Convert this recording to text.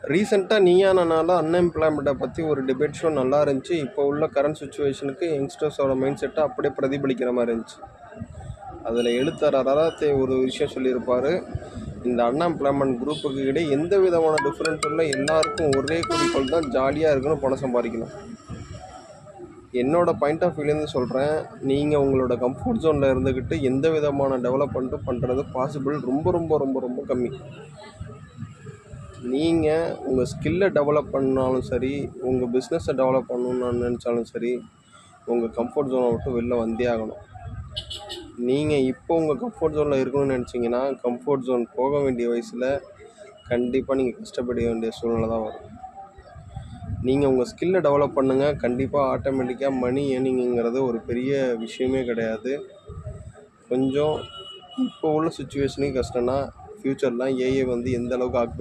ரீசெண்டாக நீயா நானால அன்எம்ப்ளாய்மெண்ட்டை பற்றி ஒரு டிபேட் ஷோ நல்லா இருந்துச்சு. இப்போ உள்ள கரண்ட் சுச்சுவேஷனுக்கு யங்ஸ்டர்ஸோட மைண்ட் செட்டை அப்படியே பிரதிபலிக்கிற மாதிரி இருந்துச்சு. அதில் எழுத்தர் அராத்தே ஒரு விஷயம் சொல்லியிருப்பார். இந்த அன்எம்ப்ளாய்மெண்ட் குரூப்புக்கு இடையே எந்த விதமான டிஃப்ரெண்ட் இல்லை, எல்லாருக்கும் ஒரே குறிக்கோள் தான், ஜாலியாக இருக்கணும், பணம் சம்பாதிக்கணும். என்னோட பாயிண்ட் ஆஃப் வியூலேருந்து சொல்கிறேன், நீங்கள் உங்களோட கம்ஃபர்ட் ஜோனில் இருந்துக்கிட்டு எந்த விதமான டெவலப்மெண்ட்டும் பண்ணுறது பாசிபிள் ரொம்ப ரொம்ப ரொம்ப ரொம்ப கம்மி. நீங்கள் உங்கள் ஸ்கில்லை டெவலப் பண்ணாலும் சரி, உங்கள் பிஸ்னஸை டெவலப் பண்ணணும்னு நினச்சாலும் சரி, உங்கள் கம்ஃபர்ட் ஜோனை விட்டு வெளில வந்தே ஆகணும். நீங்கள் இப்போ உங்கள் கம்ஃபர்ட் ஜோனில் இருக்கணும்னு நினச்சிங்கன்னா, கம்ஃபர்ட் ஜோன் போக வேண்டிய வயசில் கண்டிப்பாக நீங்கள் கஷ்டப்பட வேண்டிய சூழ்நிலை தான் வரும். நீங்கள் உங்கள் ஸ்கில்லை டெவலப் பண்ணுங்கள், கண்டிப்பாக ஆட்டோமேட்டிக்காக மணி ஏர்னிங்கிறது ஒரு பெரிய விஷயமே கிடையாது. கொஞ்சம் இப்போ உள்ள சுச்சுவேஷனுக்கு கஷ்டம்னா, ஃப்யூச்சர்லாம் ஏஐ வந்து எந்த அளவுக்கு ஆக்குபை